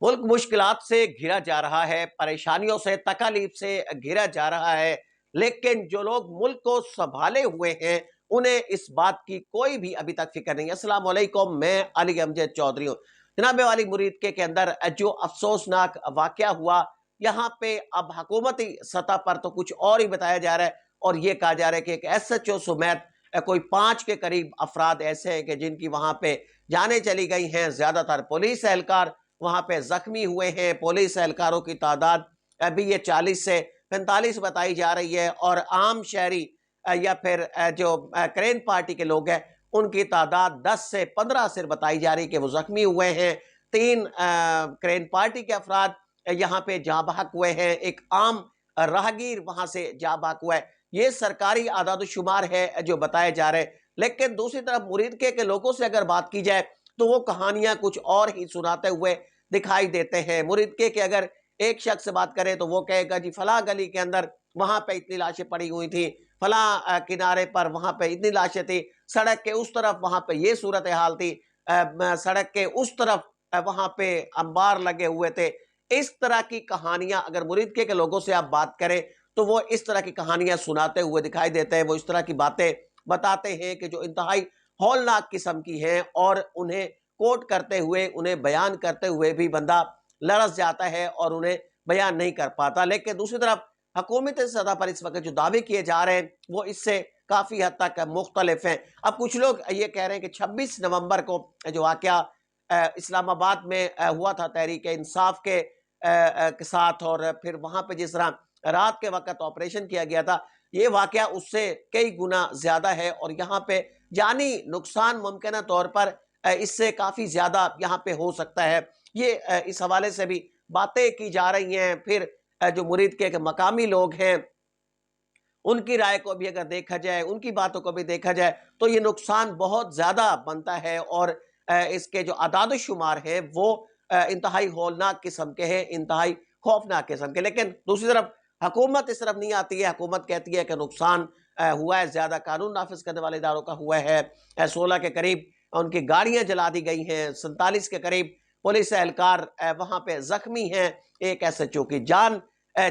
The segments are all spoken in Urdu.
ملک مشکلات سے گھرا جا رہا ہے، پریشانیوں سے، تکالیف سے گھرا جا رہا ہے، لیکن جو لوگ ملک کو سنبھالے ہوئے ہیں انہیں اس بات کی کوئی بھی ابھی تک فکر نہیں ہے۔ السلام علیکم، میں علی امجد چودھری ہوں۔ جناب والی مرید کے اندر جو افسوسناک واقعہ ہوا، یہاں پہ اب حکومتی سطح پر تو کچھ اور ہی بتایا جا رہا ہے، اور یہ کہا جا رہا ہے کہ ایک ایس ایچ او سمیت کوئی 5 کے قریب افراد ایسے ہیں کہ جن کی وہاں پہ جانیں چلی گئی ہیں، زیادہ تر پولیس اہلکار وہاں پہ زخمی ہوئے ہیں۔ پولیس اہلکاروں کی تعداد ابھی یہ 40 سے 45 بتائی جا رہی ہے، اور عام شہری یا پھر جو کرین پارٹی کے لوگ ہیں ان کی تعداد 10 سے 15 صرف بتائی جا رہی کہ وہ زخمی ہوئے ہیں۔ 3 کرین پارٹی کے افراد یہاں پہ جاں بحق ہوئے ہیں، ایک عام راہگیر وہاں سے جاں بحق ہوا ہے۔ یہ سرکاری اعداد و شمار ہے جو بتائے جا رہے ہیں، لیکن دوسری طرف مرید کے لوگوں سے اگر بات کی جائے تو وہ کہانیاں کچھ اور ہی سناتے ہوئے دکھائی دیتے ہیں۔ مرید کے اگر ایک شخص سے بات کریں تو وہ کہے گا جی فلاں گلی کے اندر وہاں پہ اتنی لاشیں پڑی ہوئی تھیں، فلاں کنارے پر وہاں پہ اتنی لاشیں تھیں، سڑک کے اس طرف وہاں پہ یہ صورتحال تھی، سڑک کے اس طرف وہاں پہ انبار لگے ہوئے تھے۔ اس طرح کی کہانیاں اگر مرید کے لوگوں سے آپ بات کریں تو وہ اس طرح کی کہانیاں سناتے ہوئے دکھائی دیتے ہیں، وہ اس طرح کی باتیں بتاتے ہیں کہ جو انتہائی ہولناک قسم کی ہیں، اور انہیں کوٹ کرتے ہوئے، انہیں بیان کرتے ہوئے بھی بندہ لرز جاتا ہے اور انہیں بیان نہیں کر پاتا۔ لیکن دوسری طرف حکومت سطح پر اس وقت جو دعوے کیے جا رہے ہیں وہ اس سے کافی حد تک مختلف ہیں۔ اب کچھ لوگ یہ کہہ رہے ہیں کہ 26 نومبر کو جو واقعہ اسلام آباد میں ہوا تھا تحریک انصاف کے ساتھ، اور پھر وہاں پہ جس طرح رات کے وقت آپریشن کیا گیا تھا، یہ واقعہ اس سے کئی گنا زیادہ ہے، اور یہاں پہ جانی نقصان ممکنہ طور پر اس سے کافی زیادہ یہاں پہ ہو سکتا ہے۔ یہ اس حوالے سے بھی باتیں کی جا رہی ہیں۔ پھر جو مرید کے مقامی لوگ ہیں ان کی رائے کو بھی اگر دیکھا جائے، ان کی باتوں کو بھی دیکھا جائے تو یہ نقصان بہت زیادہ بنتا ہے، اور اس کے جو اعداد و شمار ہیں وہ انتہائی ہولناک قسم کے ہیں، انتہائی خوفناک قسم کے۔ لیکن دوسری طرف حکومت اس طرف نہیں آتی ہے، حکومت کہتی ہے کہ نقصان ہوا ہے زیادہ قانون نافذ کرنے والے اداروں کا ہوا ہے، 16 کے قریب ان کی گاڑیاں جلا دی گئی ہیں، 47 کے قریب پولیس اہلکار وہاں پہ زخمی ہیں، ایک ایس ایچ او کی جان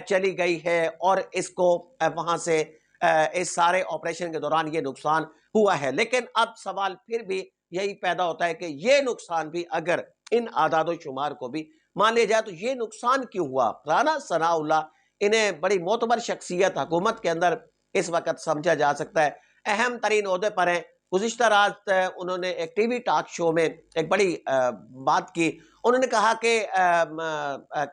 چلی گئی ہے، اور اس کو وہاں سے اس سارے آپریشن کے دوران یہ نقصان ہوا ہے۔ لیکن اب سوال پھر بھی یہی پیدا ہوتا ہے کہ یہ نقصان بھی اگر ان اعداد و شمار کو بھی مان لیا جائے تو یہ نقصان کیوں ہوا؟ رانا ثناءاللہ انہیں بڑی معتبر شخصیت حکومت کے اندر اس وقت سمجھا جا سکتا ہے، اہم ترین عہدے پر ہیں۔ گزشتہ رات انہوں نے ایک ٹی وی ٹاک شو میں ایک بڑی بات کی، انہوں نے کہا کہ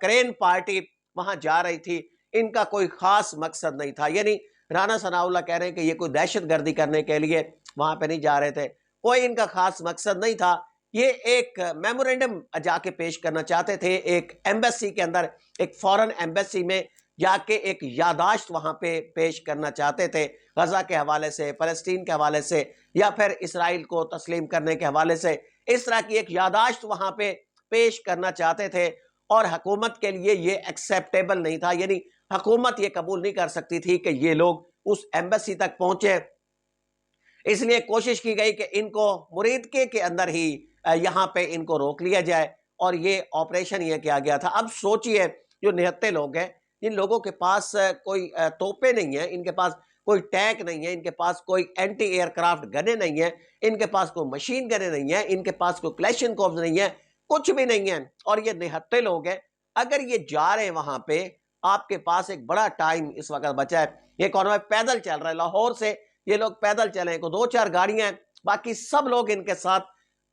کرین پارٹی وہاں جا رہی تھی، ان کا کوئی خاص مقصد نہیں تھا، یعنی رانا ثناءاللہ کہہ رہے ہیں کہ یہ کوئی دہشت گردی کرنے کے لیے وہاں پہ نہیں جا رہے تھے، کوئی ان کا خاص مقصد نہیں تھا۔ یہ ایک میمورینڈم جا کے پیش کرنا چاہتے تھے، ایک ایمبیسی کے اندر، ایک فورن ایمبیسی میں جا کے ایک یادداشت وہاں پہ پیش کرنا چاہتے تھے، غزہ کے حوالے سے، فلسطین کے حوالے سے، یا پھر اسرائیل کو تسلیم کرنے کے حوالے سے، اس طرح کی ایک یادداشت وہاں پہ پیش کرنا چاہتے تھے، اور حکومت کے لیے یہ ایکسیپٹیبل نہیں تھا، یعنی حکومت یہ قبول نہیں کر سکتی تھی کہ یہ لوگ اس ایمبیسی تک پہنچے۔ اس لیے کوشش کی گئی کہ ان کو مرید کے اندر ہی یہاں پہ ان کو روک لیا جائے، اور یہ آپریشن یہ کیا گیا تھا۔ اب سوچئے جو نہتے لوگ ہیں، ان لوگوں کے پاس کوئی توپے نہیں ہیں، ان کے پاس کوئی ٹینک نہیں ہے، ان کے پاس کوئی اینٹی ایئر کرافٹ گنیں نہیں ہیں، ان کے پاس کوئی مشین گنیں نہیں ہیں، ان کے پاس کوئی کلیشن کوبز نہیں ہیں، کچھ بھی نہیں ہیں، اور یہ نہتے لوگ ہیں۔ اگر یہ جا رہے ہیں وہاں پہ، آپ کے پاس ایک بڑا ٹائم اس وقت بچا ہے، یہ کانوائے پیدل چل رہا ہے، لاہور سے یہ لوگ پیدل چلیں، کو 2-4 گاڑیاں ہیں، باقی سب لوگ ان کے ساتھ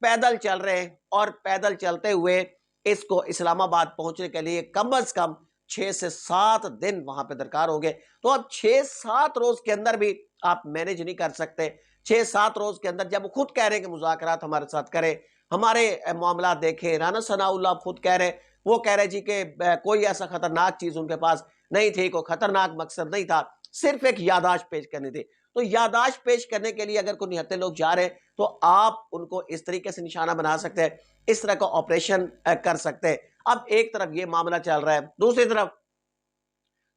پیدل چل رہے ہیں، اور پیدل چلتے ہوئے اس کو اسلام آباد پہنچنے کے لیے کم از کم 6 سے 7 دن وہاں پہ درکار ہو گئے۔ تو اب 6-7 روز کے اندر بھی آپ مینج نہیں کر سکتے۔ 6-7 روز کے اندر جب خود کہہ رہے ہیں کہ مذاکرات ہمارے ساتھ کریں، ہمارے معاملات دیکھیں، رانا ثناءاللہ خود کہہ رہے، وہ کہہ رہے جی کہ کوئی ایسا خطرناک چیز ان کے پاس نہیں تھی، کوئی خطرناک مقصد نہیں تھا، صرف ایک یادداشت پیش کرنی تھی۔ تو یادداشت پیش کرنے کے لیے اگر کوئی نہتے لوگ جا رہے ہیں تو آپ ان کو اس طریقے سے نشانہ بنا سکتے ہیں، اس طرح کا آپریشن کر سکتے ہیں۔ اب ایک طرف یہ معاملہ چل رہا ہے، دوسری طرف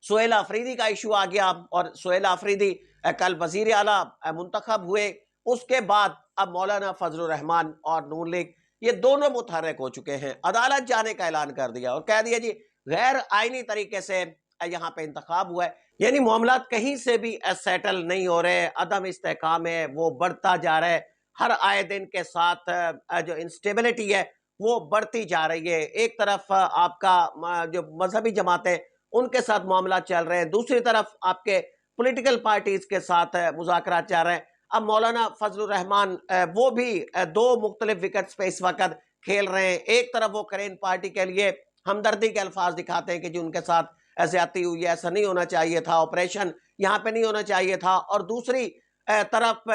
سہیل آفریدی کا ایشو آ گیا، اور سہیل آفریدی کل وزیر اعلیٰ منتخب ہوئے۔ اس کے بعد اب مولانا فضل الرحمان اور نون لیگ یہ دونوں متحرک ہو چکے ہیں. عدالت جانے کا اعلان کر دیا اور کہہ دیا جی غیر آئینی طریقے سے یہاں پہ انتخاب ہوا ہے. یعنی معاملات کہیں سے بھی سیٹل نہیں ہو رہے, عدم استحکام ہے وہ بڑھتا جا رہا ہے. ہر آئے دن کے ساتھ جو انسٹیبلٹی ہے وہ بڑھتی جا رہی ہے. ایک طرف آپ کا جو مذہبی جماعتیں ان کے ساتھ معاملات چل رہے ہیں, دوسری طرف آپ کے پولیٹیکل پارٹیز کے ساتھ مذاکرات چل رہے ہیں. اب مولانا فضل الرحمان وہ بھی دو مختلف وکٹس پہ اس وقت کھیل رہے ہیں. ایک طرف وہ کرین پارٹی کے لیے ہمدردی کے الفاظ دکھاتے ہیں کہ جو ان کے ساتھ زیادتی ہوئی ہے, ایسا نہیں ہونا چاہیے تھا, آپریشن یہاں پہ نہیں ہونا چاہیے تھا, اور دوسری طرف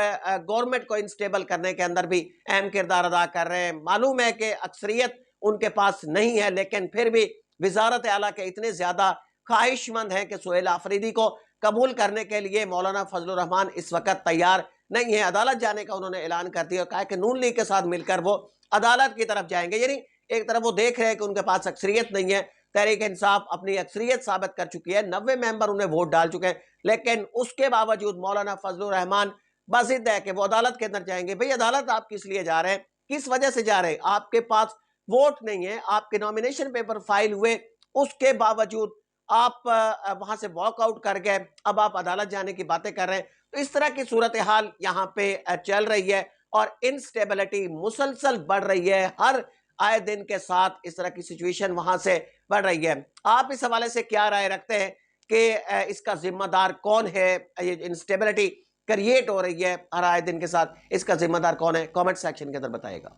گورنمنٹ کو انسٹیبل کرنے کے اندر بھی اہم کردار ادا کر رہے ہیں. معلوم ہے کہ اکثریت ان کے پاس نہیں ہے, لیکن پھر بھی وزارت اعلیٰ کے اتنے زیادہ خواہش مند ہیں کہ سہیل آفریدی کو قبول کرنے کے لیے مولانا فضل الرحمان اس وقت تیار نہیں ہے. عدالت جانے کا انہوں نے اعلان کر دیا اور کہا کہ نون لیگ کے ساتھ مل کر وہ عدالت کی طرف جائیں گے. یعنی ایک طرف وہ دیکھ رہے ہیں کہ ان کے پاس اکثریت نہیں ہے, تحریک انصاف اپنی اکثریت ثابت کر چکی ہے, 90 ممبر انہیں ووٹ ڈال چکے ہیں, لیکن اس کے باوجود مولانا فضل الرحمان بضد ہے کہ وہ عدالت کے اندر جائیں گے. بھئی عدالت آپ کس لیے جا رہے ہیں, کس وجہ سے جا رہے ہیں؟ آپ کے پاس ووٹ نہیں ہے, آپ کے نومینیشن پیپر فائل ہوئے, اس کے باوجود آپ وہاں سے واک آؤٹ کر گئے, اب آپ عدالت جانے کی باتیں کر رہے ہیں. تو اس طرح کی صورتحال یہاں پہ چل رہی ہے اور انسٹیبلٹی مسلسل بڑھ رہی ہے. ہر آئے دن کے ساتھ اس طرح کی سچویشن وہاں سے بڑھ رہی ہے. آپ اس حوالے سے کیا رائے رکھتے ہیں کہ اس کا ذمہ دار کون ہے؟ یہ انسٹیبلٹی کریٹ ہو رہی ہے ہر آئے دن کے ساتھ, اس کا ذمہ دار کون ہے؟ کامنٹ سیکشن کے اندر بتائے گا.